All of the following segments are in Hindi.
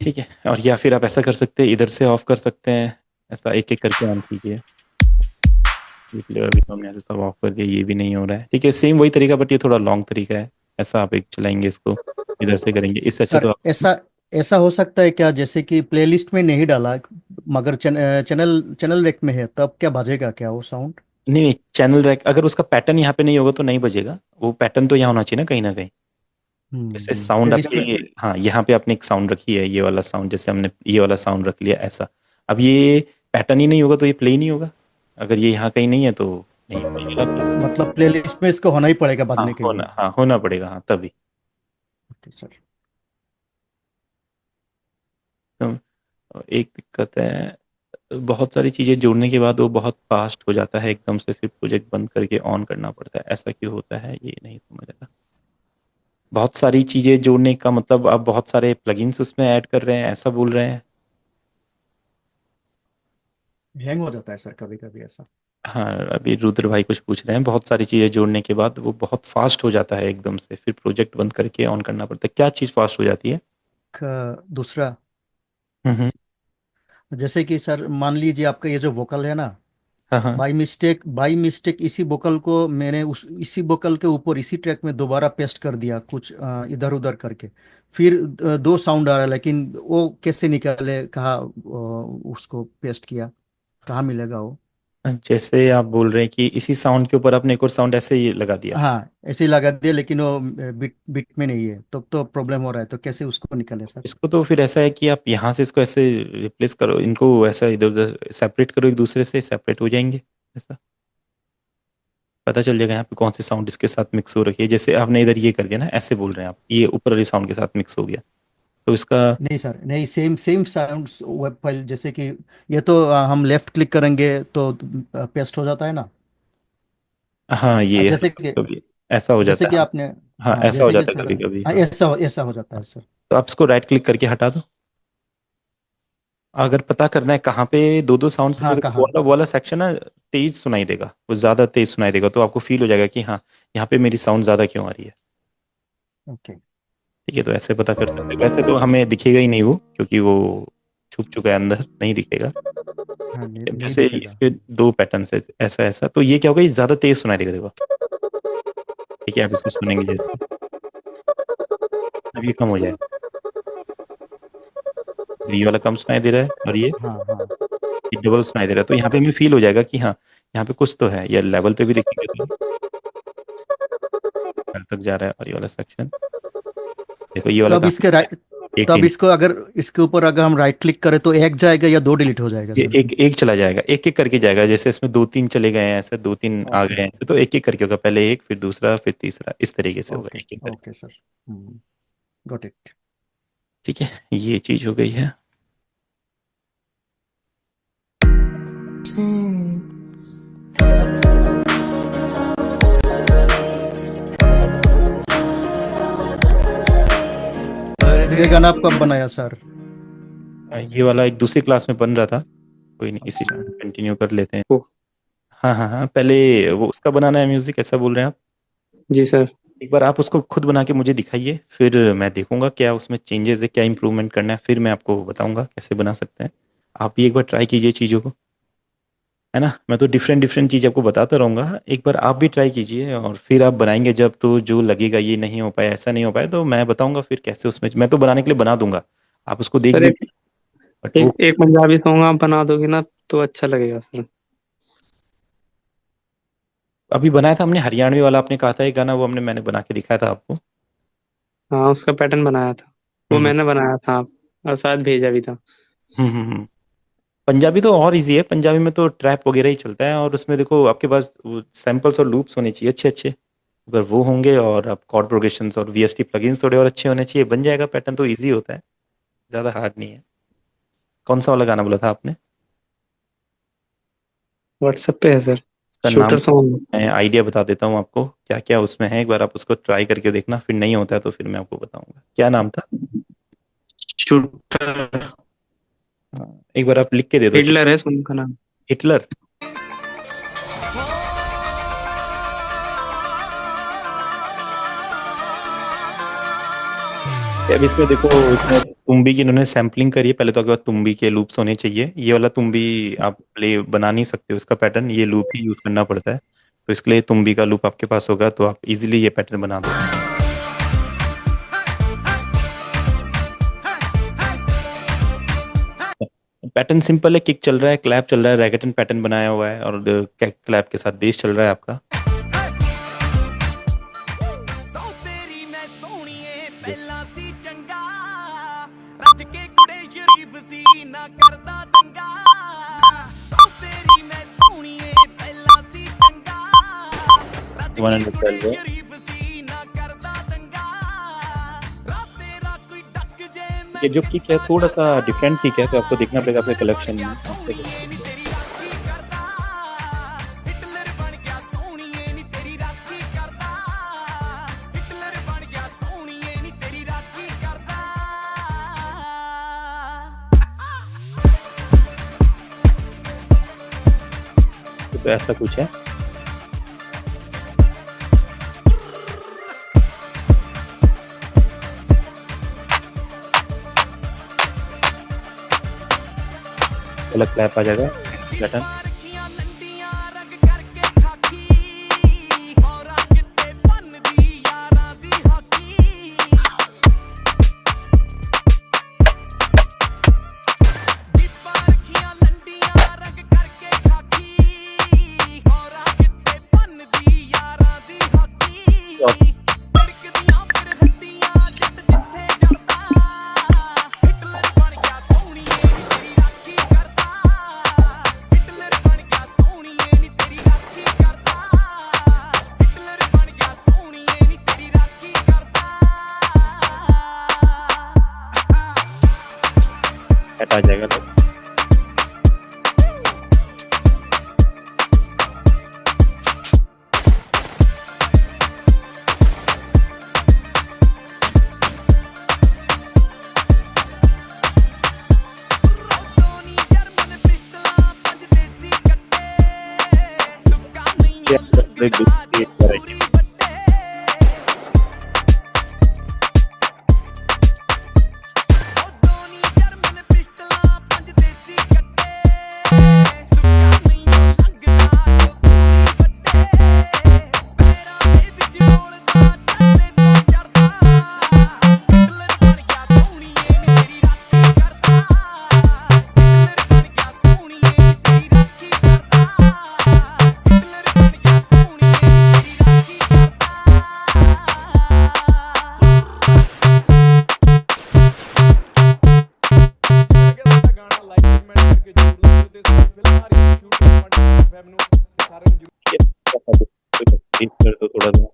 ठीक है, और या फिर आप ऐसा कर सकते हैं, इधर से ऑफ कर सकते हैं। ऐसा एक एक करके ऑन कीजिए। ये प्लेयर भी तो हमने ऐसे सब ऑफ कर दिया, ये भी नहीं हो रहा है। ठीक है, सेम वही तरीका, बट ये थोड़ा लॉन्ग तरीका है। ऐसा आप एक चलाएंगे इसको, इधर से करेंगे, इससे अच्छा सर तो आप। ऐसा ऐसा हो सकता है क्या, जैसे कि प्लेलिस्ट में नहीं डाला मगर चैनल चैनल रेक में है, तब क्या बजेगा क्या वो साउंड? नहीं नहीं, चैनल रैक अगर उसका पैटर्न यहाँ पे नहीं होगा तो नहीं बजेगा। वो पैटर्न तो यहाँ होना चाहिए ना कहीं ना कहीं। जैसे साउंड प्लेलिस्ट आपके, में। हाँ यहाँ पे आपने एक साउंड रखी है, ये वाला साउंड, जैसे हमने ये वाला साउंड रख लिया ऐसा। अब ये पैटर्न ही नहीं होगा तो ये प्ले ही नहीं होगा। अगर ये यहाँ कहीं नहीं है तो नहीं होगा ये वाला play। मतलब प्लेलिस्ट में इसको होना ही पड़ेगा हाँ बजने के होना, लिए। हाँ होना पड़ेगा, हाँ तभी। Okay sir. तो एक दिक्कत है, बहुत सारी चीज़ें जोड़ने के बाद वो बहुत फास्ट हो जाता है एकदम से, फिर प्रोजेक्ट बंद करके ऑन करना पड़ता है। ऐसा क्यों होता है ये नहीं समझ आता। बहुत सारी चीज़ें जोड़ने का मतलब आप बहुत सारे प्लगइन्स उसमें ऐड कर रहे हैं, ऐसा बोल रहे हैं। हैंग हो जाता है सर कभी कभी ऐसा। हाँ, अभी रुद्र भाई कुछ पूछ रहे हैं, बहुत सारी चीज़ें जोड़ने के बाद वो बहुत फास्ट हो जाता है एकदम से, फिर प्रोजेक्ट बंद करके ऑन करना पड़ता है। क्या चीज़ फास्ट हो जाती है? दूसरा, हम्म। जैसे कि सर मान लीजिए आपका ये जो वोकल है ना, हाँ हाँ। बाई मिस्टेक इसी वोकल को मैंने उस इसी वोकल के ऊपर इसी ट्रैक में दोबारा पेस्ट कर दिया, कुछ इधर उधर करके। फिर दो साउंड आ रहा है, लेकिन वो कैसे निकाले, कहाँ उसको पेस्ट किया, कहाँ मिलेगा वो? जैसे आप बोल रहे हैं कि इसी साउंड के ऊपर आपने एक और साउंड ऐसे ही लगा दिया। हाँ ऐसे ही लगा दिया, लेकिन वो बिट बिट में नहीं है, तो प्रॉब्लम हो रहा है, तो कैसे उसको निकाले सर? इसको तो फिर ऐसा है कि आप यहाँ से इसको ऐसे रिप्लेस करो, इनको ऐसा इधर उधर सेपरेट करो, एक दूसरे से सेपरेट हो जाएंगे। ऐसा पता चल जाएगा यहाँ पे कौन से साउंड इसके साथ मिक्स हो रखी है। जैसे आपने इधर ये कर दिया ना, ऐसे बोल रहे हैं आप, ये ऊपर वाले साउंड के साथ मिक्स हो गया तो इसका। नहीं सर, नहीं, same same sounds web file, जैसे कि ये तो हम लेफ्ट क्लिक करेंगे तो पेस्ट हो जाता है ना। हाँ ये जैसे कि कभी ऐसा हो जैसे जाता कि है। आपने, हाँ हाँ ऐसा हो जैसे कि जाता है सर, कभी कभी, हाँ हाँ। ऐसा हो जाता है सर। तो आप इसको राइट क्लिक करके हटा दो। अगर पता करना है कहाँ पे दो दो साउंड से, हाँ अगर वो कहाँ? वाला वो वाला सेक्शन ना तेज सुनाई देगा, वो ज्यादा तेज सुनाई देगा, तो आपको फील हो जाएगा कि हाँ यहाँ पे मेरी साउंड ज्यादा क्यों आ रही है। ओके। ठीक है, तो ऐसे पता कर सकते हैं। वैसे तो हमें दिखेगा ही नहीं वो, क्योंकि वो छुप चुका है अंदर, नहीं दिखेगा। हाँ, नहीं नहीं जैसे दिखेगा। इसके दो पैटर्न है, ऐसा ऐसा, तो ये क्या होगा, ये ज्यादा तेज सुनाई देगा, देखो। ठीक है, आप इसको सुनेंगे जैसे, अब ये कम हो जाएगा। ये वाला कम सुनाई दे रहा है और हाँ हाँ। ये डबल सुनाई दे रहा है, तो यहाँ पे हमें फील हो जाएगा कि हाँ यहाँ पे कुछ तो है। या लेवल पे भी दिखेगा तो घर तक जा रहा है, और ये वाला सेक्शन देखो, ये वाला तब काफी इसके राइट एक तब डिलीट। इसको अगर इसके ऊपर अगर हम राइट क्लिक करें तो एक जाएगा या दो डिलीट हो जाएगा ये सर? एक एक चला जाएगा, एक एक करके जाएगा। जैसे इसमें दो तीन चले गए हैं, ऐसे दो तीन आ ओके गए हैं, तो एक एक करके होगा, पहले एक, फिर दूसरा, फिर तीसरा, इस तरीके से होगा, ओके एक एक करके। Okay sir. Got it. ठीक है, ये चीज हो गई है। ये गाना आप कब बनाया सर? ये वाला एक दूसरी क्लास में बन रहा था, कोई नहीं, इसी अच्छा। में कंटिन्यू कर लेते हैं। ओ, हाँ हाँ हाँ, पहले वो उसका बनाना है म्यूजिक, ऐसा बोल रहे हैं आप? जी सर। एक बार आप उसको खुद बना के मुझे दिखाइए, फिर मैं देखूंगा क्या उसमें चेंजेस है, क्या इंप्रूवमेंट करना है, फिर मैं आपको बताऊंगा कैसे बना सकते हैं। आप भी एक बार ट्राई कीजिए चीज़ों को, है ना। मैं तो डिफरेंट डिफरेंट चीज़ आपको बताता रहूंगा, एक बार आप भी ट्राई कीजिए, और फिर आप बनाएंगे जब, तो जो लगेगा ये नहीं हो पाया, ऐसा नहीं हो पाया, तो मैं बताऊंगा फिर कैसे उसमें। मैं तो बनाने के लिए बना दूंगा, आप उसको देख सर एक लीजिए। बट वो एक एक पंजाबी सॉन्ग आप बना दोगे ना तो अच्छा लगेगा सर। अभी बनाया था हमने, हरियाणवी वाला आपने कहा था एक गाना, वो मैंने बना के दिखाया था आपको। हाँ, उसका पैटर्न बनाया था, वो हम्म मैंने बनाया था आप, और शायद भेजा भी था। हम्म। पंजाबी तो और इजी है, पंजाबी में तो ट्रैप वगैरह ही चलता है, और उसमें देखो आपके पास सैंपल्स और लूप्स होने चाहिए अच्छे अच्छे। अगर वो होंगे, और आप कॉर्ड प्रोग्रेशंस और वीएसटी प्लगइन्स थोड़े और अच्छे होने चाहिए, बन जाएगा। पैटर्न तो इजी होता है, ज़्यादा हार्ड नहीं है। कौन सा वाला गाना बोला था आपने? व्हाट्सएप पे है सर। उसका नाम शूटर सॉन्ग। मैं आइडिया बता देता हूँ आपको, क्या क्या उसमें है, एक बार आप उसको ट्राई करके देखना, फिर नहीं होता है तो फिर मैं आपको बताऊंगा क्या नाम था। शूटर। हाँ, एक बार आप लिख के दे दो, हिटलर है सॉन्ग का नाम। हिटलर। अब इसमें देखो, इसमें तुम्बी की इन्होंने सैम्पलिंग करी है पहले, तो आपके पास तुम्बी के लूप्स होने चाहिए। ये वाला तुम्बी आप प्ले बना नहीं सकते हो, इसका पैटर्न ये लूप ही यूज करना पड़ता है। तो इसके लिए तुम्बी का लूप आपके पास होगा तो आप इजीली ये पैटर्न बना दोगे। पैटर्न सिंपल है, किक चल रहा है, क्लैप चल रहा है, रैगेटन पैटर्न बनाया हुआ है, और क्लैप के साथ बेस चल रहा है आपका। वन हंड्रेड चल रहा है। ये जो किक है थोड़ा सा डिफरेंट किक है, तो आपको देखना पड़ेगा अपने कलेक्शन में। तो ऐसा कुछ है। अलग क्लैप आ जाएगा पैटर्न। आ जाएगा तो तो थोड़ा सा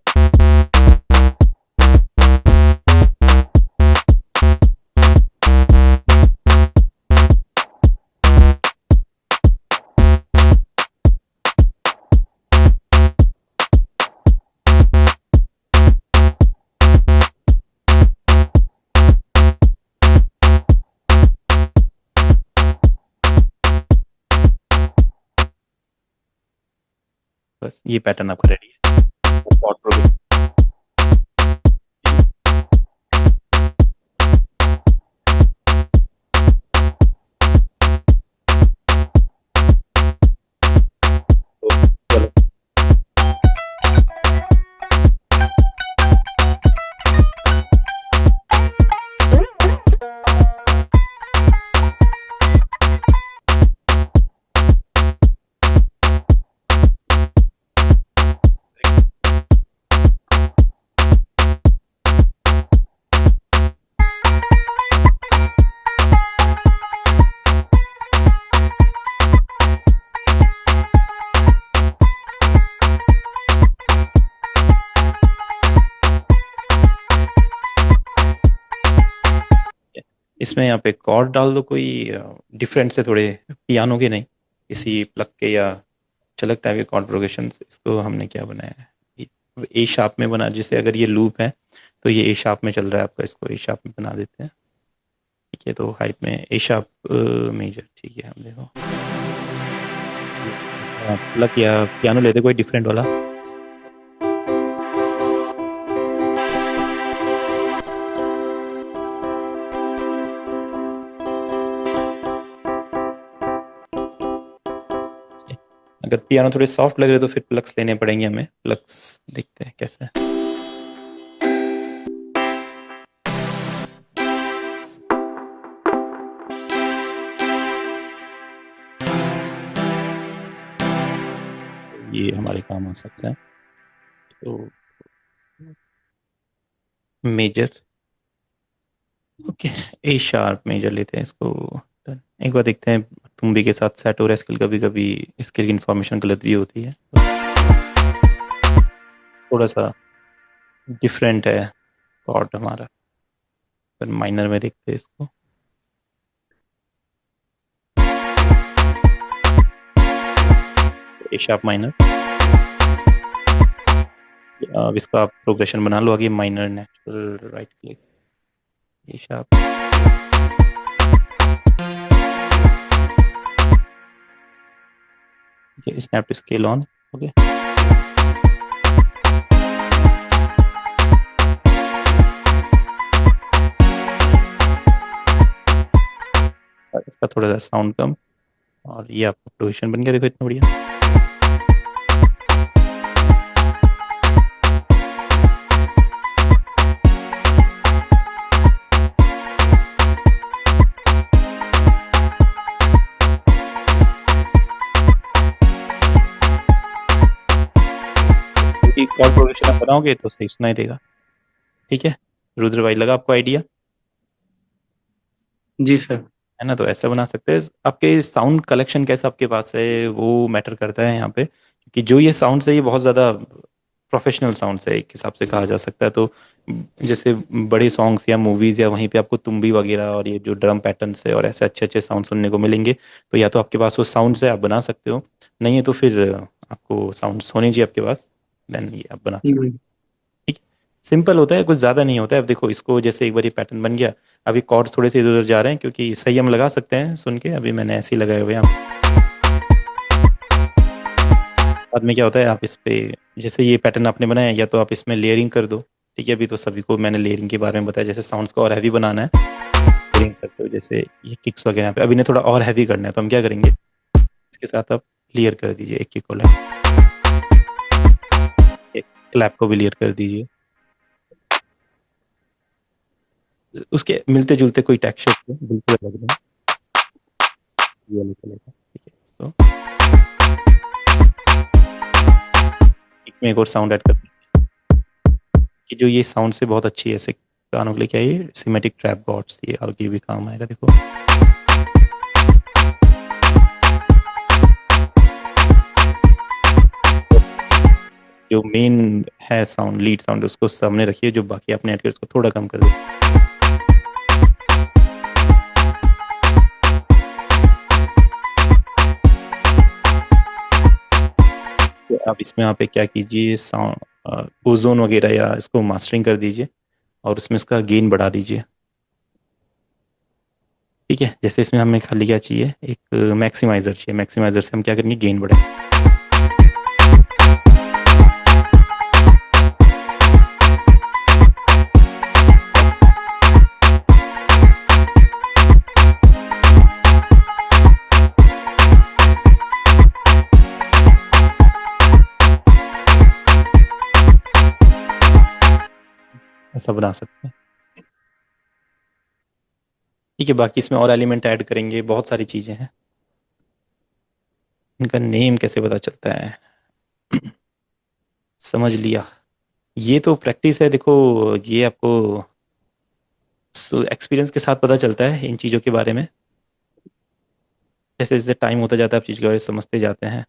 बस ये पैटर्न आपका रेडी है। पॉट प्रोग्रेस तो चलो इसमें आप एक कॉर्ड डाल दो कोई डिफरेंट से, थोड़े पियानो के नहीं, किसी प्लग के या चलक टाइप के कॉर्ड प्रोग्रेशन। इसको हमने क्या बनाया है, ए शार्प में बना, जैसे अगर ये लूप है तो ये ए शार्प में चल रहा है आपका, इसको ए शार्प में बना देते हैं। ठीक है, तो हाइप में ए शार्प मेजर। ठीक है, हम देखो प्लग या पियानो लेते कोई डिफरेंट वाला। अगर पियानो थोड़े सॉफ्ट लग रहे तो फिर प्लग्स लेने पड़ेंगे हमें। प्लग्स देखते हैं कैसे है। ये हमारे काम आ सकता है। तो मेजर, ओके, ए शार्प मेजर लेते हैं इसको। Done। एक बार देखते हैं तुम्बी के साथ सेट हो रहा है स्केल, कभी कभी स्केल की इन्फॉर्मेशन गलत भी होती है, थोड़ा सा डिफरेंट है कॉर्ड हमारा। पर माइनर में देखते हैं इसको। ए शार्प माइनर, अब इसका आप प्रोग्रेशन बना लो आगे। Minor natural right click, A sharp, snap to scale on, okay. इसका थोड़ा सा साउंड कम, और ये आपका प्रोग्रेशन बन गया, देखो इतना बढ़िया। कॉर्ड प्रोग्रेशन आप बनाओगे तो सही सुनाई देगा। ठीक है, रुद्र भाई, लगा आपको आइडिया? जी सर। है ना, तो ऐसा बना सकते हैं। आपके साउंड कलेक्शन कैसा आपके पास है वो मैटर करता है यहाँ पे, क्योंकि जो ये साउंड्स है ये बहुत ज़्यादा प्रोफेशनल साउंड्स है एक हिसाब से कहा जा सकता है। तो जैसे बड़े सॉन्ग्स या मूवीज़ या वहीं पे आपको तुम्बी वगैरह और ये जो ड्रम पैटर्न्स है और ऐसे अच्छे अच्छे साउंड सुनने को मिलेंगे। तो या तो आपके पास वो साउंड्स है, आप बना सकते हो, नहीं है तो फिर आपको साउंड्स होने चाहिए आपके पास, देन ये आप बना सकते हम्म, हो। ठीक है, सिंपल होता है, कुछ ज़्यादा नहीं होता है। अब देखो इसको, जैसे एक बार ये पैटर्न बन गया, अभी कॉर्ड्स थोड़े से इधर उधर जा रहे हैं क्योंकि सही हम लगा सकते हैं सुन के, अभी मैंने ऐसे ही लगाए हुए हैं। बाद में क्या होता है, आप इस पे जैसे ये पैटर्न आपने बनाया, या तो आप इसमें लेयरिंग कर दो। ठीक है, अभी तो सभी को मैंने लेयरिंग के बारे में बताया, जैसे साउंड्स को और हैवी बनाना है, लेयरिंग करते हो। जैसे ये किक्स वगैरह पे अभी ने थोड़ा और हैवी करना है, तो हम क्या करेंगे, इसके साथ आप लेयर कर दीजिए एक किक को, एक क्लैप को भी लेयर कर दीजिए, उसके मिलते जुलते कोई टेक्सचर बिल्कुल अलग नहीं, ये अलग चलेगा। ठीक है, तो इसमें एक और साउंड ऐड कर, कि जो ये साउंड से बहुत अच्छी है, ऐसे गानों के लिए क्या है, ये सिमेटिक ट्रैप बॉट्स, ये आगे भी काम आएगा, देखो। जो मेन है साउंड, लीड साउंड, उसको सामने रखिए, जो बाकी आपने ऐड किया उसको थोड़ा कम कर दो। तो आप इसमें आप क्या कीजिए, साउंड ओजोन वगैरह या इसको मास्टरिंग कर दीजिए, और उसमें इसका गेन बढ़ा दीजिए। ठीक है, जैसे इसमें हमें खाली क्या चाहिए, एक मैक्सिमाइजर चाहिए, मैक्सिमाइजर से हम क्या करेंगे, गेन बढ़ाएंगे। ऐसा बना सकते हैं। ठीक है, बाकी इसमें और एलिमेंट ऐड करेंगे, बहुत सारी चीज़ें हैं, इनका नेम कैसे पता चलता है। समझ लिया, ये तो प्रैक्टिस है, देखो ये आपको एक्सपीरियंस के साथ पता चलता है इन चीज़ों के बारे में। जैसे जैसे टाइम होता जाता है आप चीज़ के बारे में समझते जाते हैं।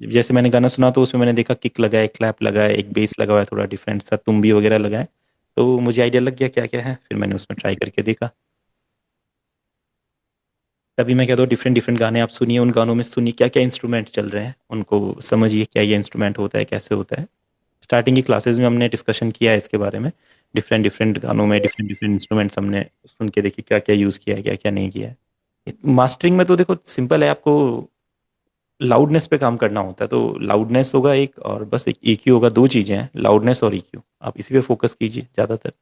जैसे मैंने गाना सुना तो उसमें मैंने देखा किक लगाए, क्लैप लगाए, एक बेस लगा हुआ है थोड़ा डिफरेंट सा, तुम्बी वगैरह लगाए, तो मुझे आइडिया लग गया क्या क्या है, फिर मैंने उसमें ट्राई करके देखा। तभी मैं कहता हूँ डिफरेंट डिफरेंट गाने आप सुनिए, उन गानों में सुनिए क्या क्या इंस्ट्रूमेंट चल रहे हैं, उनको समझिए क्या ये इंस्ट्रूमेंट होता है, कैसे होता है। स्टार्टिंग की क्लासेस में हमने डिस्कशन किया है इसके बारे में, डिफरेंट डिफरेंट गानों में डिफरेंट डिफरेंट इंस्ट्रूमेंट्स हमने सुन के देखी, क्या क्या यूज़ किया है, क्या क्या नहीं किया है। मास्टरिंग में तो देखो सिंपल है, आपको लाउडनेस पे काम करना होता है, तो लाउडनेस होगा एक, और बस एक EQ होगा, दो चीज़ें हैं, लाउडनेस और EQ, आप इसी पे फोकस कीजिए ज़्यादातर।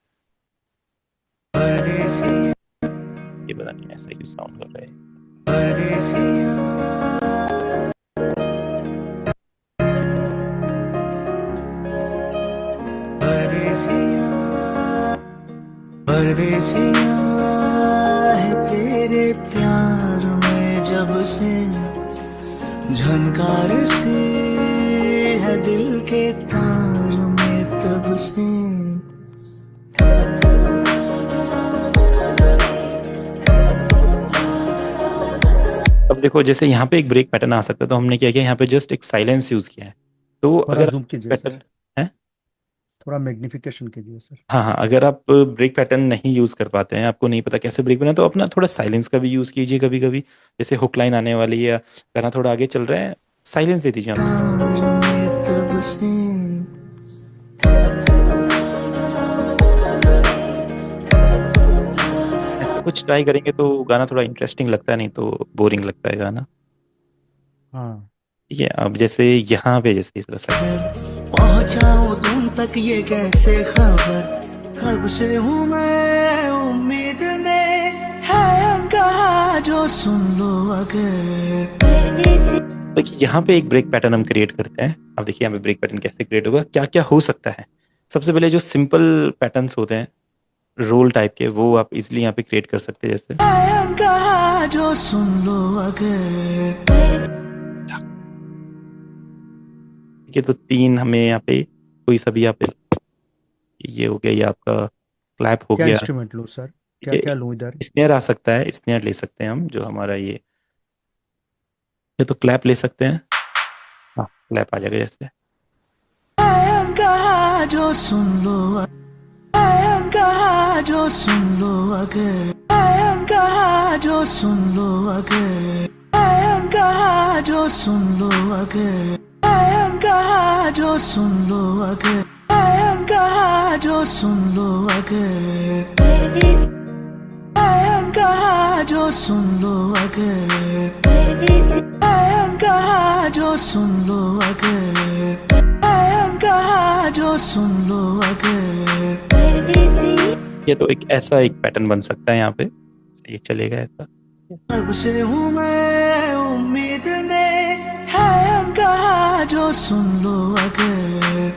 ये पता नहीं ऐसा क्यों साउंड कर रहा है। परदेसियां है तेरे प्यार में जब से, झनकार सी है दिल के तार में तब से। अब देखो जैसे यहाँ पे एक ब्रेक पैटर्न आ सकता है, तो हमने क्या किया, यहाँ पे जस्ट एक साइलेंस यूज किया है। तो थोड़ा अगर जूम कीजिए पैटर्न सर, है, थोड़ा मैग्निफिकेशन कीजिए सर। हाँ हाँ, अगर आप ब्रेक पैटर्न नहीं यूज कर पाते हैं, आपको नहीं पता कैसे ब्रेक बना, तो अपना थोड़ा साइलेंस का भी यूज कीजिए कभी कभी। जैसे हुक लाइन आने वाली है या गाना थोड़ा आगे चल रहा है, साइलेंस दे दीजिए आप। तार में तब से। ऐसा कुछ ट्राई करेंगे तो गाना थोड़ा इंटरेस्टिंग लगता है, नहीं तो बोरिंग लगता है गाना। हाँ, ठीक है, अब जैसे यहाँ पे जैसे इस तरह से पहुंचाऊं तुम तक ये कैसे खबर, कब से हूँ मैं उम्मीद में, है कहा जो सुन लो अगर। देखिए, यहाँ पे एक ब्रेक पैटर्न हम क्रिएट करते हैं। अब देखिए यहाँ पे ब्रेक पैटर्न कैसे क्रिएट होगा, क्या क्या हो सकता है। सबसे पहले जो सिंपल पैटर्न्स होते हैं रोल टाइप के, वो आप इजिली यहाँ पे क्रिएट कर सकते हैं। जैसे है कहा जो सुन लो अगर। ठीक है, तो 3 हमें यहाँ पे कोई सा भी यहाँ पे, ये हो गया, ये आपका क्लैप हो क्या गया। इंस्ट्रूमेंट लूँ सर, क्या ये क्या लूँ इधर? स्नेयर आ सकता है, स्नेयर ले सकते हैं हम, जो हमारा ये तो क्लैप ले सकते हैं। हाँ, क्लैप आ जाएगा जैसे। है कहा जो सुन लो, है कहा जो सुन लो अगर, है कहा जो सुन लो अगर, है कहा जो सुन लो अगर, है कहा जो सुन लो अगर, है कहा जो सुन लो अगर, है कहा जो सुन लो अगर, है कहा जो सुन लो अगर, है कहा जो सुन लो अगर। ये तो एक ऐसा एक पैटर्न बन सकता है यहाँ पे, ये चलेगा ऐसा। कब से हूँ मैं उम्मीद में, है कहा जो सुन लो अगर।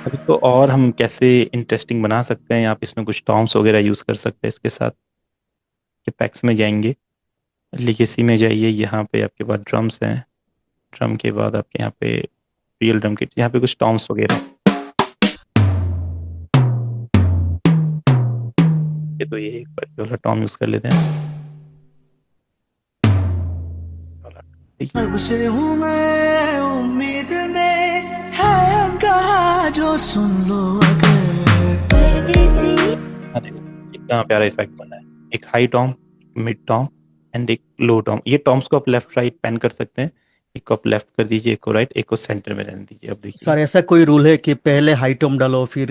अभी तो और हम कैसे इंटरेस्टिंग बना सकते हैं, आप इसमें कुछ टॉम्स वगैरह यूज कर सकते हैं इसके साथ। ये पैक्स में जाएंगे, लिगेसी में जाइए, यहाँ पे आपके पास ड्रम्स हैं, ड्रम के बाद आपके यहाँ पे रियल ड्रम किट, यहाँ पे कुछ टॉम्स वगैरह। ये तो ये एक वाला टॉम यूज कर लेते हैं। ठीक है, कब से हूँ मैं उम्मीद में, है कहा जो सुन लो अगर। हाँ देखो कितना प्यारा इफेक्ट बना है। एक high Tom, mid Tom and एक लो टॉम। ये टॉम्स को आप लेफ्ट राइट पैन कर सकते हैं। एक को आप लेफ्ट कर दीजिए, एक को राइट, एक को सेंटर में रहने दीजिए। अब देखिए, सर ऐसा कोई रूल है कि पहले हाई टॉम डालो फिर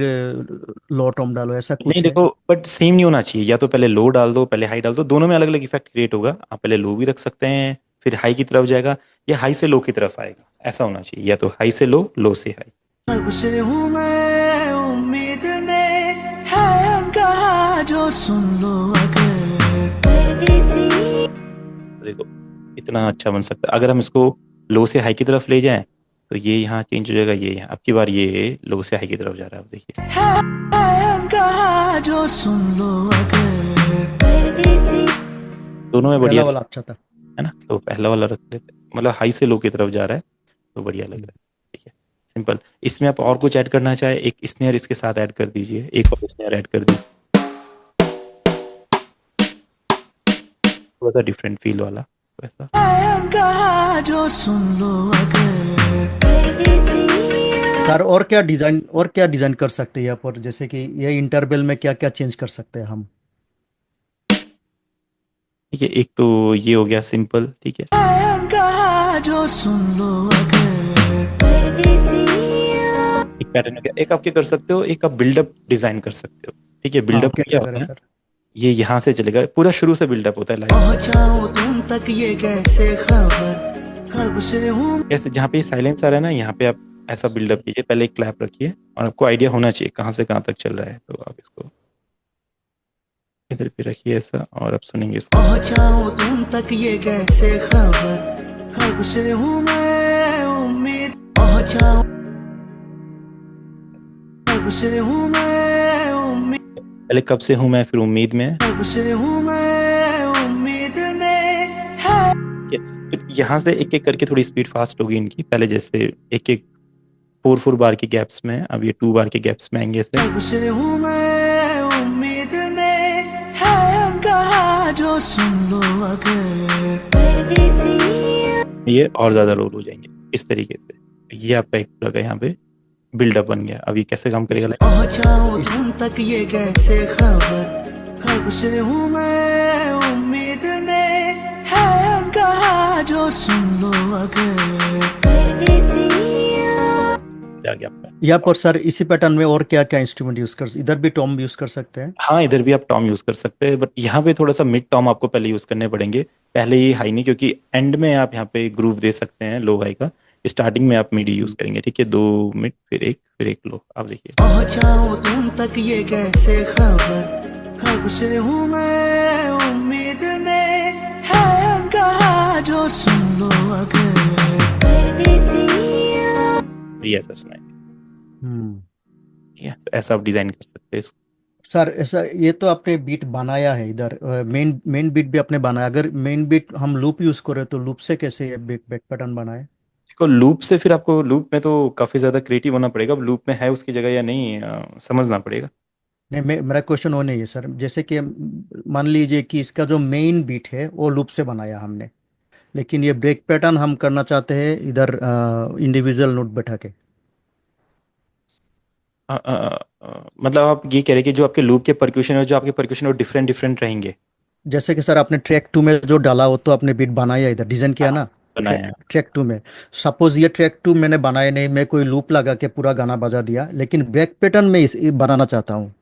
लो टॉम डालो, ऐसा नहीं कुछ है? देखो, बट सेम नहीं होना चाहिए। या तो पहले लो डाल दो, पहले हाई डाल दो, दोनों में अलग अलग इफेक्ट क्रिएट होगा। आप पहले लो भी रख सकते हैं, फिर हाई की तरफ जाएगा, या हाई से लो की तरफ आएगा, ऐसा होना चाहिए। या तो हाई से लो, लो से हाई। कब से हूँ मैं उम्मीद में, है कहा जो सुन लो अगर। देखो इतना अच्छा बन सकता है। अगर हम इसको लो से हाई की तरफ ले जाएं, तो ये यहाँ चेंज हो जाएगा, ये यहाँ। अब की बार ये लो से हाई की तरफ जा रहा है, अब देखिए। है कहा जो सुन लो अगर। दोनों में पहला बढ़िया वाला अच्छा था। है ना। तो पहला वाला रख लेते हैं, मतलब हाई से लो की तरफ जा रहा है, तो बढ़िया लग रहा है। ठीक है, सिंपल। इसमें आप और कुछ ऐड करना चाहे, एक स्नेयर इसके साथ ऐड कर दीजिए, एक और स्नेयर ऐड कर दीजिए, थोड़ा सा डिफरेंट फील वाला वैसा। है कहा जो सुन लो अगर। सर और क्या डिजाइन कर सकते हैं यहाँ पर, जैसे कि ये इंटरवल में क्या क्या चेंज कर सकते हैं हम? ठीक है, एक तो ये हो गया सिंपल। ठीक है, है कहा जो सुन लो अगर। एक पैटर्न हो गया। एक आप क्या कर सकते हो, एक आप बिल्डअप डिजाइन कर सकते हो। ठीक है, हाँ, बिल्डअप में कैसे क्या करें होता है, सर? ये यहाँ से चलेगा, पूरा शुरू से बिल्डअप होता है लाइव। पहुंचाऊं तुम तक ये कैसे खबर, कब से हूँ। जैसे जहाँ पे साइलेंस आ रहा है ना, यहाँ पे आप ऐसा बिल्डअप कीजिए, पहले एक क्लैप रखिए, और आपको आइडिया होना चाहिए कहाँ से कहाँ तक चल रहा है। तो आप इसको इधर पे रखिए ऐसा, और आप सुनेंगे इसको। पहुंचाऊं तुम तक ये कैसे खबर, कब से हूँ मैं उम्मीद। पहुंचाऊं कब से हूँ मैं पहले कब से हूँ मैं, फिर उम्मीद में, कब से हूँ मैं उम्मीद में है। फिर यहाँ से एक एक करके थोड़ी स्पीड फास्ट होगी इनकी। पहले जैसे एक एक 4 बार के गैप्स में, अब ये 2 बार के गैप्स में आएंगे ऐसे। कब से हूँ मैं उम्मीद में है कहा जो सुन लो अगर। ये और ज्यादा रोल हो जाएंगे इस तरीके से। ये आपका एक लगा यहाँ पे बिल्डअप बन गया। अब ये कैसे काम करेगा? पहुंचाऊं तुम तक ये कैसे खबर, कब से हूँ मैं उम्मीद में है कहा जो सुन लो अगर। आ गया आपका। यहाँ पर सर इसी पैटर्न में और क्या क्या इंस्ट्रूमेंट यूज कर, इधर भी टॉम यूज कर सकते हैं? हाँ, इधर भी आप टॉम यूज कर सकते हैं, बट यहाँ पे थोड़ा सा मिड टॉम आपको पहले यूज करने पड़ेंगे। पहले ही हाई नहीं, क्योंकि एंड में आप यहाँ पे ग्रूव दे सकते हैं लो हाई का। स्टार्टिंग में आप मिडी यूज करेंगे, ठीक है? 2 मिड फिर एक लो। आप देखिए पहुंचाऊं तुम तक ये कैसे खबर, कब से हूँ मैं उम्मीद में है कहा जो सुन लो अगर। ये ऐसा सुनाए, हम्म। ठीक है? तो ऐसा आप डिजाइन कर सकते हैं इसको। सर ऐसा, ये तो आपने बीट बनाया है इधर, मेन बीट भी आपने बनाया। अगर मेन बीट हम लूप यूज करें तो लूप से कैसे ये बैक पैटर्न बनाए? देखो लूप से फिर आपको, लूप में तो काफी ज्यादा क्रिएटिव होना पड़ेगा। अब लूप में है उसकी जगह या नहीं, समझना पड़ेगा। नहीं, मेरा क्वेश्चन वो नहीं है सर। जैसे कि मान लीजिए कि इसका जो मेन बीट है वो लूप से बनाया हमने, लेकिन ये ब्रेक पैटर्न हम करना चाहते हैं इधर इंडिविजुअल नोट बैठा के। मतलब आप ये कह रहे हैं कि जो आपके लूप के परक्यूशन है, जो आपके परक्यूशन वो डिफरेंट डिफरेंट रहेंगे? जैसे कि सर आपने ट्रैक 2 में जो डाला वो तो आपने बीट बनाया, इधर डिजाइन किया ना बनाया है। ट्रैक 2 में। सपोज ये ट्रैक 2 मैंने बनाया नहीं, मैं कोई लूप लगा के पूरा गाना बजा दिया, लेकिन ब्रेक पैटर्न में इस बनाना चाहता हूँ,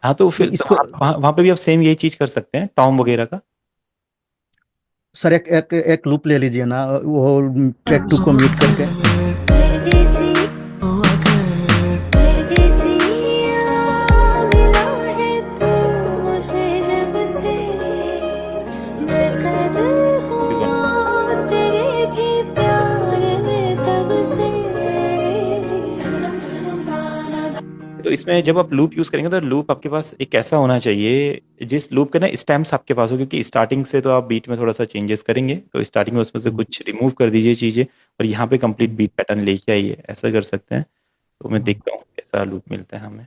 हाँ, तो तो फिर तो इसको वहाँ पे भी आप सेम यही चीज कर सकते हैं, टॉम वगैरह का। सर एक लूप ले लीजिए ना, वो ट्रैक 2 को म्यूट करके। तो इसमें जब आप लूप यूज करेंगे तो लूप आपके पास एक ऐसा होना चाहिए जिस लूप के ना स्टेम्स आपके पास हो, क्योंकि स्टार्टिंग से तो आप बीट में थोड़ा सा चेंजेस करेंगे, तो स्टार्टिंग में उसमें से कुछ रिमूव कर दीजिए चीजें और यहाँ पे कंप्लीट बीट पैटर्न लेके आइए। ऐसा कर सकते हैं। तो मैं देखता हूँ कैसा लूप मिलता है हमें।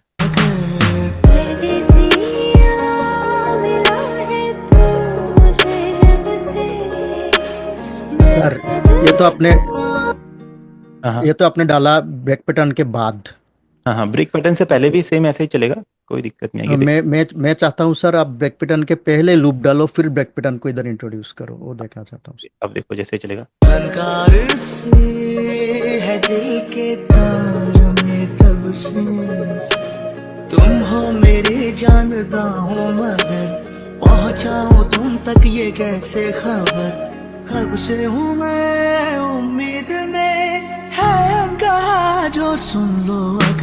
सर हाँ ये तो आपने डाला ब्रेक पैटर्न के बाद। हाँ हाँ, ब्रेक पैटर्न से पहले भी सेम ऐसे ही चलेगा, कोई दिक्कत नहीं आएगी। मैं चाहता हूँ सर आप ब्रेक पैटर्न के पहले लूप डालो, फिर ब्रेक पैटर्न को इधर इंट्रोड्यूस करो, वो देखना चाहता हूँ। अब देखो जैसे चलेगा। झनकार से है दिल के तार में तब से तुम हो मेरे जानता हूँ, मगर पहुंचाऊं तुम तक ये कैसे खबर, कब से हूँ मैं उम्मीद में है कहा जो सुन लो अगर।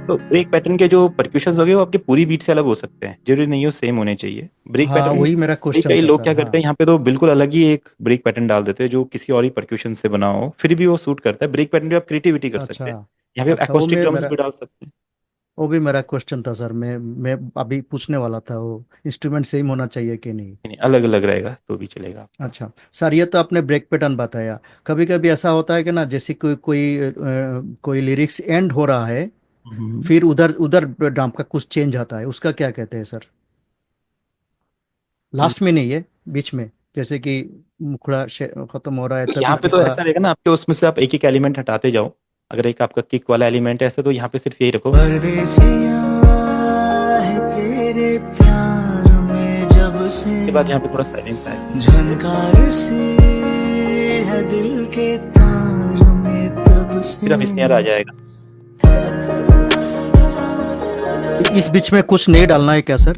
तो ब्रेक पैटर्न के जो परक्यूशंस हो गए वो आपके पूरी बीट से अलग हो सकते हैं, जरूरी नहीं हो सेम होने चाहिए। ब्रेक हाँ, पैटर्न वही मेरा क्वेश्चन कई था लोग सर। क्या करते हैं, यहाँ पे तो बिल्कुल अलग ही एक ब्रेक पैटर्न डाल देते हैं जो किसी और ही परक्यूशन से बना हो, फिर भी वो सूट करता है। ब्रेक पैटर्न भी आप क्रिएटिविटी कर सकते हैं। अच्छा यहाँ पे आप अच्छा, वो एकोस्टिक ड्रम्स मेरा भी डाल सकते हैं। वो भी मेरा क्वेश्चन था सर। मैं अभी पूछने वाला था, वो इंस्ट्रूमेंट सेम होना चाहिए कि नहीं। नहीं, अलग अलग रहेगा तो भी चलेगा आपका। अच्छा सर, ये तो आपने ब्रेक पैटर्न बताया। कभी कभी ऐसा होता है कि ना, जैसे कोई लिरिक्स एंड हो रहा है, फिर उधर उधर ड्राम का कुछ चेंज आता है, उसका क्या कहते हैं सर? लास्ट में नहीं है, बीच में, जैसे कि मुखड़ा खत्म हो रहा है तो तभी यहाँ पे तो थोड़ा। ऐसा रहेगा ना, आपके उसमें से आप एक एक एलिमेंट हटाते जाओ। अगर एक आपका किक वाला एलिमेंट है ऐसा, तो यहाँ पे सिर्फ यही रखो। परदेसिया है तेरे प्यार में जब से, उसके बाद यहाँ पे थोड़ा साइलेंस आए। झनकार से है दिल के तार में तब से। फिर अब स्नेयर आ जाएगा। इस बीच में कुछ नहीं डालना है क्या सर?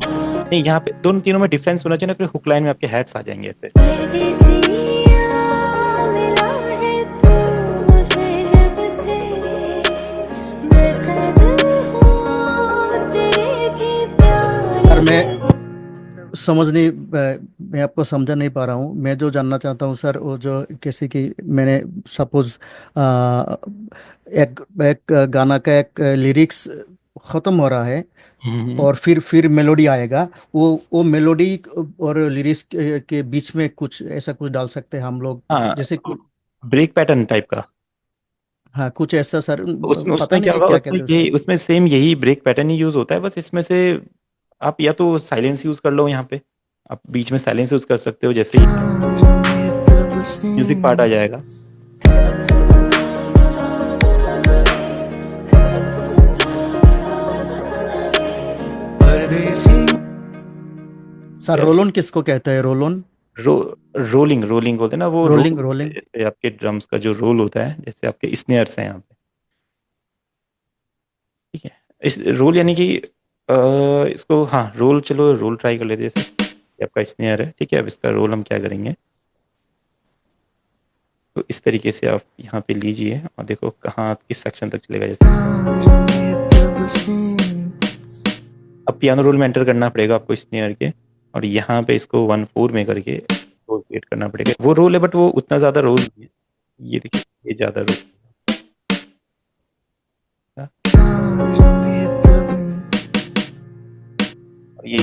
नहीं, यहाँ पे दोनों तीनों में डिफरेंस होना चाहिए ना, फिर हुक लाइन में आपके हेड्स आ जाएंगे ऐसे। समझ नहीं, मैं आपको समझा नहीं पा रहा हूँ। मैं जो जानना चाहता हूँ सर, वो जो कैसे कि मैंने सपोज एक एक गाना का एक लिरिक्स खत्म हो रहा है, हम्म। और फिर मेलोडी आएगा। वो मेलोडी और लिरिक्स के बीच में कुछ ऐसा कुछ डाल सकते हैं हम लोग, हाँ, जैसे कुछ। ब्रेक पैटर्न टाइप का। हाँ, कुछ ऐसा सर, तो उसमें पता उसमें क्या नहीं होगा, क्या उसमें कहते हैं ये उसको। उसमें सेम यही ब्रेक पैटर्न ही यूज होता है, बस इसमें से आप या तो साइलेंस यूज कर लो यहाँ पे। आप बीच में साइलेंस यूज कर सकते हो, जैसे ही तब से म्यूजिक पार्ट आ जाएगा। परदेसी सर, या रोलोन किसको कहते हैं? रोलोन? रो रोलिंग रोलिंग बोलते हैं ना, वो रोल रोलिंग होता है, रोलिंग। जैसे आपके ड्रम्स का जो रोल होता है, जैसे आपके स्नेयर्स हैं यहाँ पे। ठीक है। इस रोल यानी कि इसको, हाँ रोल, चलो रोल ट्राई कर लेते हैं। जैसे ये आपका स्नेयर है, ठीक है। अब इसका रोल हम क्या करेंगे, तो इस तरीके से आप यहाँ पे लीजिए और देखो कहाँ किस सेक्शन तक चलेगा। जैसे तब से अब पियानो रोल में एंटर करना पड़ेगा आपको स्नेयर के, और यहाँ पे इसको 1/4 में करके रोल क्रिएट करना पड़ेगा। वो रोल है बट वो उतना ज़्यादा रोल नहीं है। ये देखिए, ये ज़्यादा रोल है। और ये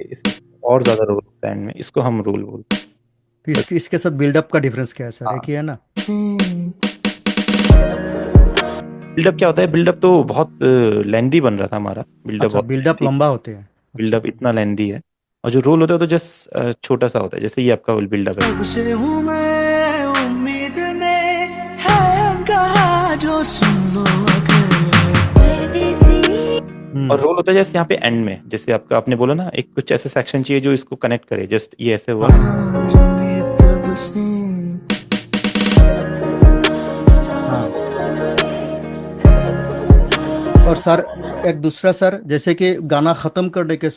इस और ज़्यादा रोल होता है एंड में, इसको हम रोल बोलते हैं। फिर इसके साथ बिल्डअप का डिफरेंस क्या है सर? एक हाँ, ही है ना? बिल्डअप क्या होता है, बिल्डअप तो बहुत लेंदी बन रहा था हमारा, बिल्डअप अच्छा, बहुत बिल्डअप लेंदी। लंबा होते हैं। अच्छा। बिल्डअप इतना लेंदी है, और जो रोल होता है वो तो जस्ट छोटा सा होता है। जैसे ये आपका बिल्डअप है। तब से हूँ मैं उम्मीद में, है कहा जो सुन लो अगर। और हम्म। रोल होता है जैसे यहाँ पे एंड में, जैसे आपका आपने बोला ना, एक कुछ ऐसा सेक्शन चाहिए जो इसको कनेक्ट करे, जस्ट ये ऐसे हुआ। हाँ तब से हाँ। और सर, एक दूसरा सर, जैसे कि गाना खत्म करने के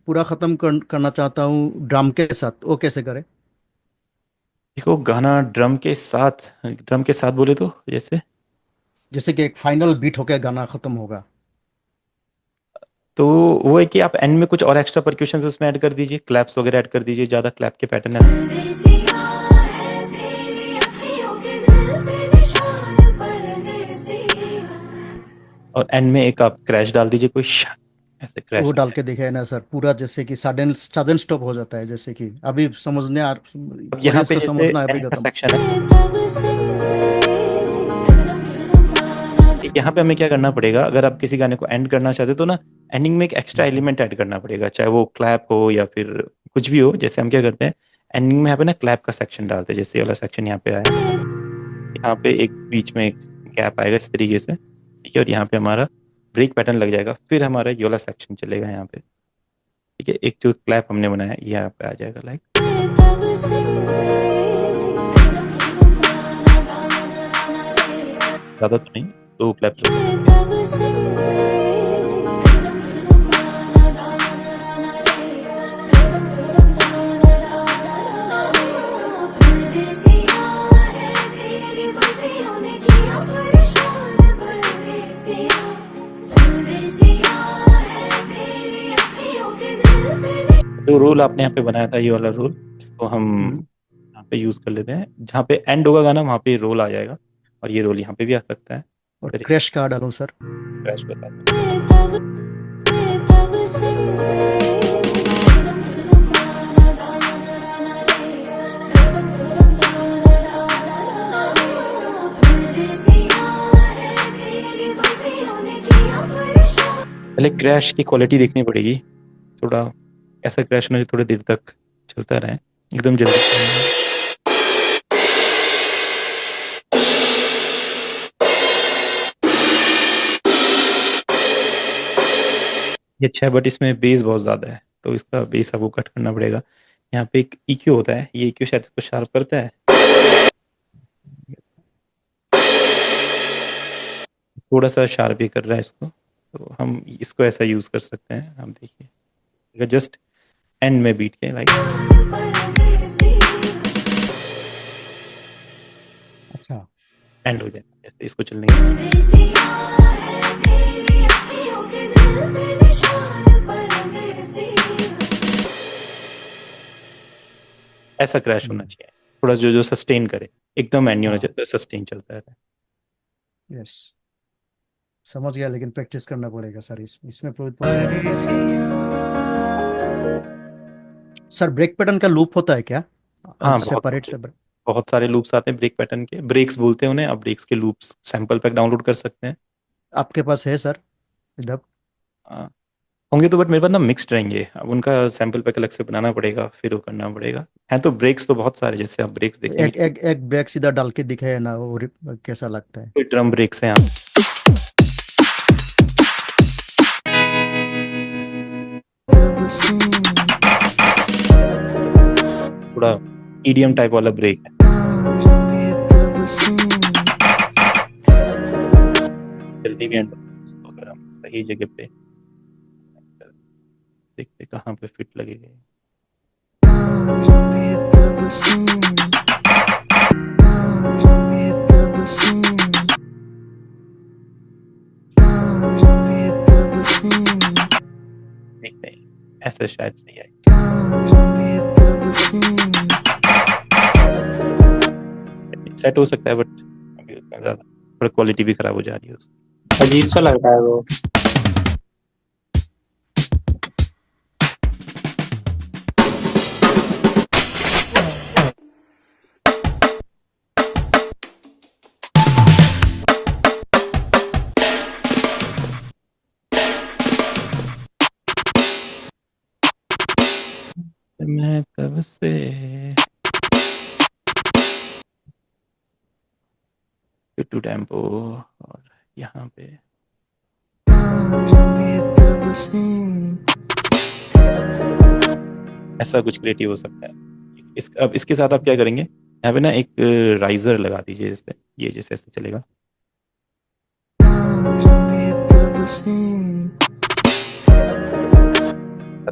पूरा खत्म करना चाहता हूँ ड्रम के साथ, वो कैसे करें? देखो गाना ड्रम के साथ बोले तो जैसे, जैसे कि एक फाइनल बीट होके गाना खत्म होगा। तो वो है कि आप एंड में कुछ और एक्स्ट्रा परक्यूशन उसमें ऐड कर दीजिए, क्लैप्स वगैरह ऐड कर दीजिए, ज़्यादा क्लैप के पैटर्न है। और एंड में एक आप क्रैश डाल दीजिए, कोई ऐसे वो क्रैश। डाल के दिखाए ना सर, पूरा जैसे कि सडन सडन स्टॉप हो जाता है, जैसे कि अभी समझने अब यहाँ ऑडियंस पे को जैसे समझना अभी एंड का खत्म। सेक्शन है, यहाँ पे हमें क्या करना पड़ेगा, अगर आप किसी गाने को एंड करना चाहते हो तो ना, एंडिंग में एक एक्स्ट्रा एलिमेंट ऐड करना पड़ेगा, चाहे वो क्लैप हो या फिर कुछ भी हो। जैसे हम क्या करते हैं, एंडिंग में यहाँ पे ना क्लैप का सेक्शन डालते हैं, जैसे ये वाला सेक्शन यहाँ पे आया, यहाँ पे एक बीच में एक गैप आएगा इस तरीके से, ठीक है। और यहाँ पे हमारा ब्रेक पैटर्न लग जाएगा, फिर हमारा ये वाला सेक्शन चलेगा यहाँ पे, ठीक है। एक जो क्लैप हमने बनाया ये यहाँ पे आ जाएगा, लाइक ज़्यादा तो नहीं, दो क्लैप। जो रोल आपने यहाँ पे बनाया था, ये वाला रोल, इसको हम हम्म। यहाँ पे यूज कर लेते हैं। जहाँ पे एंड होगा गाना वहाँ पे रोल आ जाएगा, और ये रोल यहाँ पे भी आ सकता है। इस और तरीके क्रैश कहाँ डालूं सर? से क्रैश बताते हैं। पहले क्रैश की क्वालिटी देखनी पड़ेगी, थोड़ा ऐसा क्रैश होना जो थोड़ी देर तक चलता रहे, एकदम जल्दी। ये अच्छा है, बट इसमें बेस बहुत ज़्यादा है, तो इसका बेस आपको कट करना पड़ेगा। यहाँ पे एक EQ होता है, ये EQ शायद इसको शार्प करता है, थोड़ा सा शार्प ही कर रहा है इसको, तो हम इसको ऐसा यूज़ कर सकते हैं। हम देखिए, अगर जस्ट एंड में बीट के लाइक अच्छा। एंड हो जाए, ऐसे इसको चलने के। ऐसा क्रैश होना चाहिए, थोड़ा जो जो सस्टेन करे, एकदम एंड नहीं होना चाहिए, सस्टेन चलता है। यस, समझ गया, लेकिन प्रैक्टिस करना पड़ेगा सर, इसमें प्रॉब्लम क्या है सर? ब्रेक पैटर्न का लूप होता है क्या? हाँ, सेपरेट सेपरेट? बहुत सारे लूप्स आते हैं ब्रेक पैटर्न के, ब्रेक्स बोलते हैं उन्हें। आप ब्रेक्स के लूप्स सैंपल पैक डाउनलोड कर सकते हैं। आपके पास है सर इधर? हाँ, होंगे तो, बट मेरे पास ना मिक्स्ड रहेंगे, अब उनका सैंपल पैक अलग से बनाना पड़ेगा, फिर वो करना पड़ेगा। हैं तो ब्रेक्स तो बहुत सारे, जैसे आप ब्रेक्स देखेंगे, एक ब्रेक सीधा डाल के दिखाए ना, वो कैसा लगता है? कोई ड्रम ब्रेक्स हैं यहाँ, थोड़ा ईडीएम टाइप वाला ब्रेक है, जल्दी भी एंड अगर हम सही जगह पे देखते कहाँ पे फिट लगेगा। देखते हैं, ऐसे शायद सही आए। सेट हो सकता है, बट अभी उतना ज़्यादा थोड़ा क्वालिटी भी खराब हो जा रही है उसकी। अजीब सा लग रहा है वो। मैं कब से टू टेम्पो, और यहाँ पे ऐसा कुछ क्रिएटिव हो सकता है। अब इसके साथ आप क्या करेंगे, यहाँ पे ना एक राइजर लगा दीजिए, जैसे ये जैसे ऐसे चलेगा।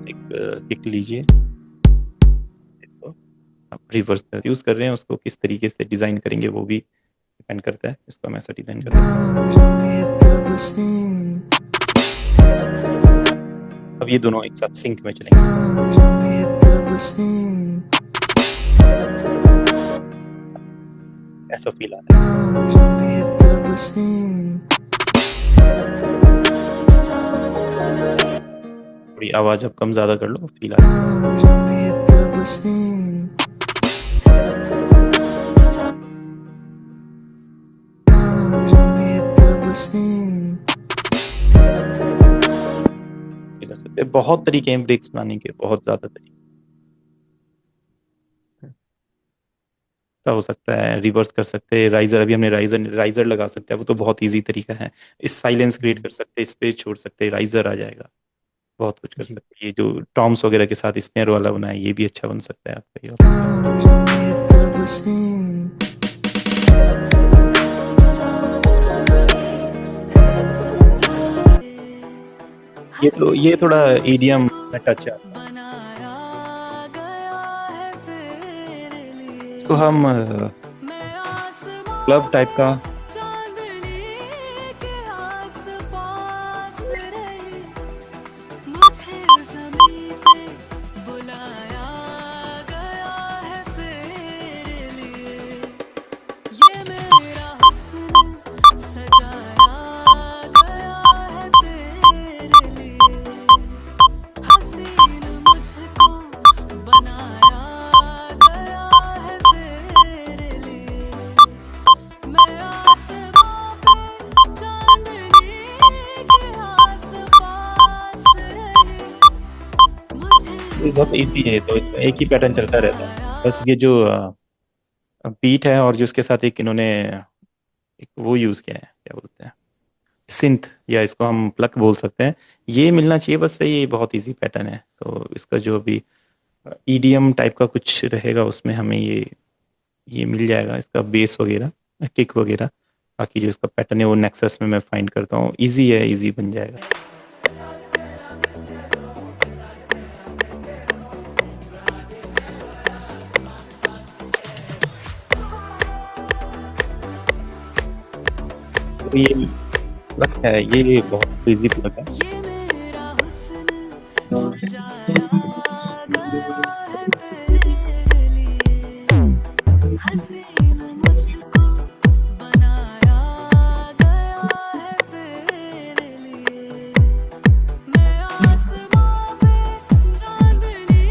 एक किक लीजिए, तो आप रिवर्स यूज कर रहे हैं, उसको किस तरीके से डिजाइन करेंगे वो भी डिपेंड करता है। इसको मैं ऐसा डिजाइन करता हूँ। अब ये दोनों एक साथ सिंक में चलेंगे। ऐसा फील आ रहा है, थोड़ी आवाज अब कम ज्यादा कर लो, फील आ रहा कर सकते हैं। बहुत तरीके हैं ब्रेक्स बनाने के, बहुत ज्यादा तरीके हो सकता है। रिवर्स कर सकते हैं, राइजर, अभी हमने राइजर लगा सकते हैं, वो तो बहुत इजी तरीका है। इस साइलेंस क्रिएट कर सकते हैं, स्पेस छोड़ सकते हैं, राइजर आ जाएगा, बहुत कुछ कर सकते हैं। ये जो टॉम्स वगैरह के साथ स्नेयर वाला बना है, ये भी अच्छा बन सकता है आपका। ये थोड़ा ईडीएम में टच है, इसको हम क्लब टाइप का बहुत इजी है, तो इसमें एक ही पैटर्न चलता रहता है। बस ये जो बीट है और जो उसके साथ एक इन्होंने एक वो यूज़ किया है, क्या बोलते हैं, सिंथ, या इसको हम प्लक बोल सकते हैं, ये मिलना चाहिए बस। ये बहुत इजी पैटर्न है, तो इसका जो भी ईडीएम टाइप का कुछ रहेगा उसमें हमें ये मिल जाएगा, इसका बेस वगैरह, किक वगैरह। बाकी जो इसका पैटर्न है वो नेक्सस में मैं फाइंड करता हूँ, इजी है, इजी बन जाएगा। तो ये प्लग है, ये बहुत इजी प्लग है। हसीन मुझको बनाया गया है तेरे लिए। मैं आसमां पे चांदनी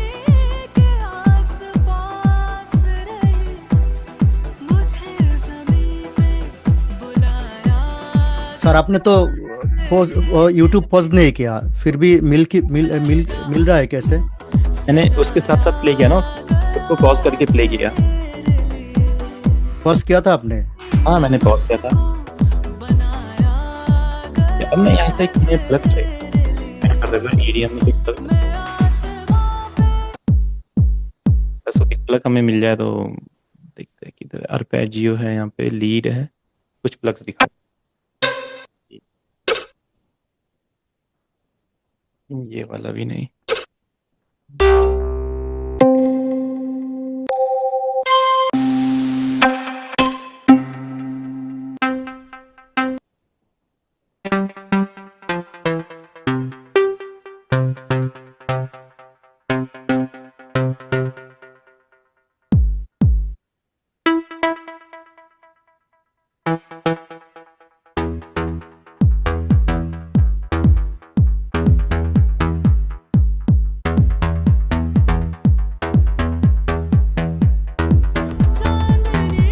के आसपास रही, मुझे जमीन पे बुलाया सर आपने तो पॉज यूट्यूब पॉज नहीं किया, फिर भी मिल रहा है कैसे? मैंने उसके साथ साथ प्ले किया ना, उसको पॉज करके प्ले किया। पॉज किया था आपने? हाँ मैंने पॉज किया था। अब मैं यहाँ से एक प्लग थे ईडीएम में एक प्लग, बस एक प्लग हमें मिल जाए तो देखते हैं किधर आर्पेजियो है, यहाँ पे लीड है, कुछ प्लग्स दिखा। ये वाला भी नहीं। चांदनी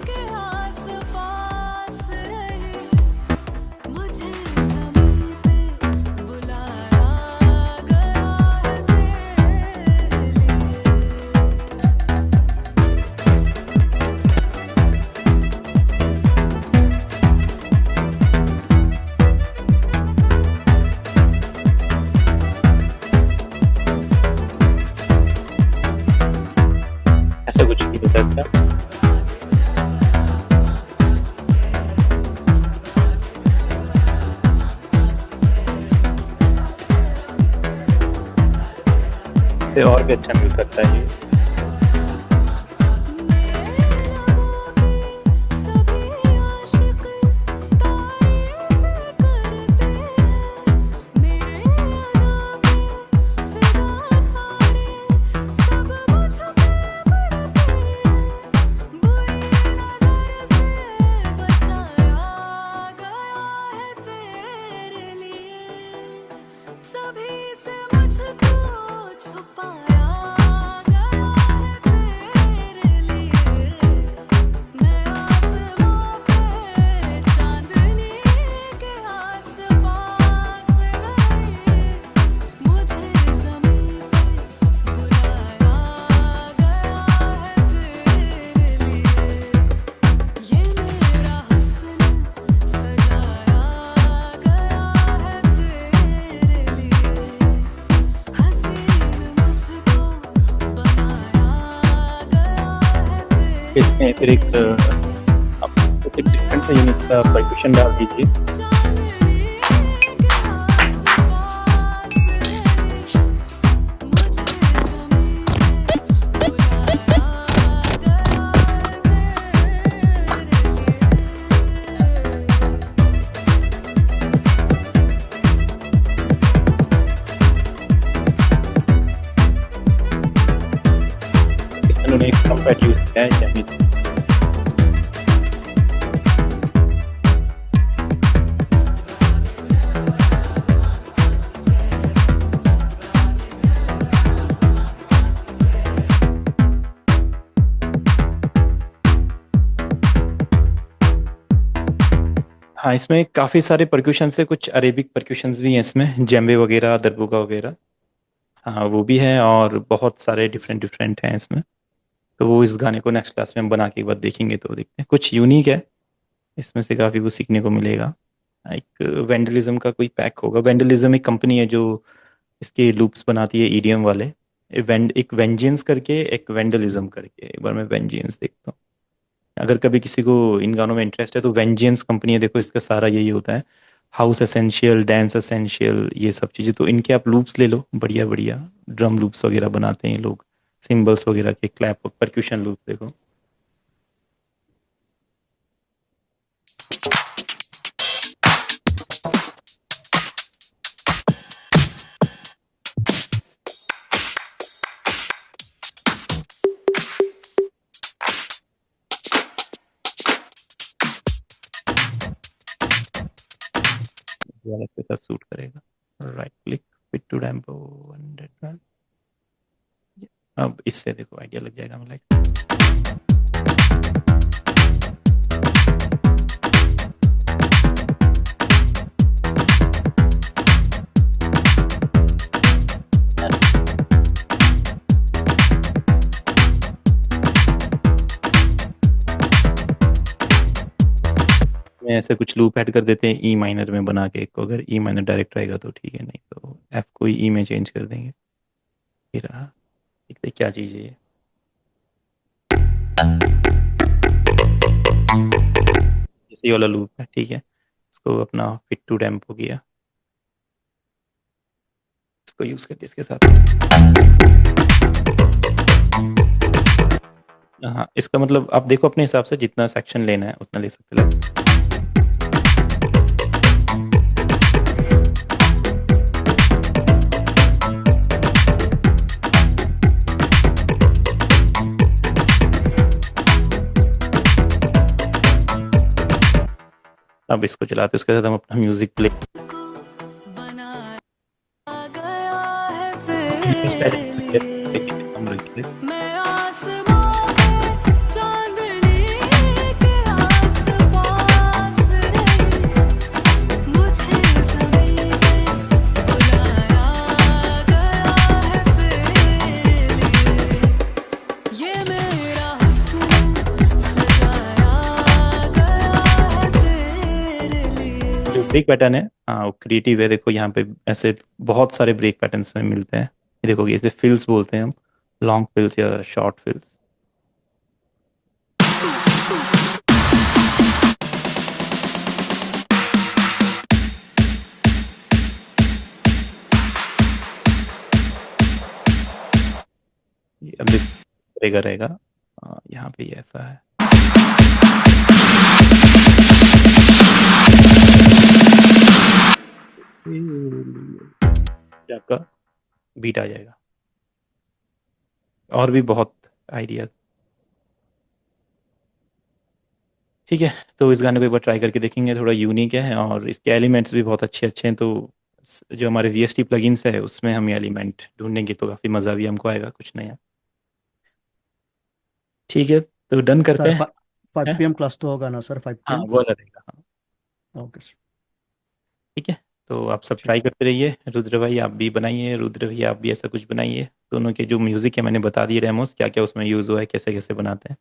के आसपास रही, मुझे जमीन पे बुलाया गया है तेरे लिए। ऐसा कुछ नहीं होता इसका। इससे और भी अच्छा मिल सकता है ये। मेरे लबों पे सभी आशिक तारीफ़ करते हैं, मेरे अदा पे फिदा सारे सब मुझ पे मरते हैं। बुरी नज़र से बचाया गया है तेरे लिए, सभी से मुझको छुपाया गया है तेरे लिए। मैं आसमां पे चांदनी के आसपास रही, मुझे जमीन पे बुलाया गया है तेरे लिए। ये मेरा हुस्न सजाया गया है तेरे लिए, हसीन मुझको बनाया गया है तेरे इसमें फिर एक आप कुछ एक डिफरेंट है, इसका परक्यूशन डाल दीजिए। चांदनी के आसपास रही, मुझे जमीन पे बुलाया गया है उन्होंने एक ट्रम्पेट यूज किया है यानी हाँ, इसमें काफ़ी सारे परक्यूशन से कुछ अरेबिक परक्यूशंस भी हैं इसमें, जेम्बे वगैरह, दरबुका वगैरह। हाँ वो भी हैं और बहुत सारे डिफरेंट डिफरेंट हैं इसमें। तो वो इस गाने को नेक्स्ट क्लास में हम बना के एक बार देखेंगे तो देखते हैं, कुछ यूनिक है इसमें से, काफ़ी कुछ सीखने को मिलेगा। एक वेंडलिज्म का कोई पैक होगा। वेंडलिज्म एक कंपनी है जो इसके लूप्स बनाती है ईडीएम वाले। एक वेंजेंस करके, एक वेंडलिज्म करके। एक बार मैं वेंजेंस देखता हूँ, अगर कभी किसी को इन गानों में इंटरेस्ट है तो वेंजेंस कंपनी है, देखो इसका सारा यही होता है, हाउस एसेंशियल, डांस एसेंशियल, ये सब चीज़ें। तो इनके आप लूप्स ले लो, बढ़िया बढ़िया ड्रम लूप्स वगैरह बनाते हैं ये लोग, सिंबल्स वगैरह के, क्लैप परक्यूशन लूप देखो। वाला के साथ सूट करेगा। Right click, fit to tempo 100। अब इससे देखो आइडिया लग जाएगा मतलब। में ऐसे कुछ लूप ऐड कर देते हैं ई माइनर में बना के, एक अगर ई माइनर डायरेक्ट रहेगा तो ठीक है, नहीं तो एफ को ई में चेंज कर देंगे। ये रहा, देखते हैं क्या चीज़ है ये। जैसे ये वाला लूप है, ठीक है, इसको अपना फिट टू टेम्पो किया, इसको यूज़ करते इसके साथ। हाँ, इसका मतलब आप देखो अपने हिसाब से जितना सेक्शन लेना है उतना ले सकते हैं। अब इसको चलाते उसके साथ हम अपना म्यूजिक प्ले बनाया गया है तेरे लिए। हम रखते हैं। मैं आसमां में चांदनी के आसपास रही, मुझे ज़मीं पे बुलाया गया है तेरे लिए। ये मेरा हुस्न सजाया गया है तेरे लिए। जो ब्रेक पैटर्न है, हाँ, वो क्रिएटिव है। देखो यहाँ पे ऐसे बहुत सारे ब्रेक पैटर्न्स में मिलते हैं। ये देखो, इसे फिल्स बोलते हैं हम, लॉन्ग फिल्स या शॉर्ट फिल्स। ये अब देखो रहेगा, यहाँ पे ये ऐसा है। ये आपका बीट आ जाएगा। और भी बहुत आइडिया। ठीक है, तो इस गाने को एक बार ट्राई करके देखेंगे, थोड़ा यूनिक है और इसके एलिमेंट्स भी बहुत अच्छे अच्छे हैं। तो जो हमारे VST प्लगइन्स है उसमें हम ये एलिमेंट ढूंढेंगे तो काफ़ी मज़ा भी हमको आएगा, कुछ नया। ठीक है, तो डन करते सर हैं। 5 हैं? PM क्लास तो होगा ना सर, 5 हाँ, PM? वो वाला रहेगा, हाँ। Okay sir. ठीक है, तो आप सब ठीक। ट्राई करते रहिए। रुद्र भाई आप भी बनाइए, रुद्र भाई आप भी ऐसा कुछ बनाइए। दोनों के जो म्यूज़िक है मैंने बता दिए, रेमोस क्या क्या उसमें यूज़ हुआ है, कैसे कैसे बनाते हैं।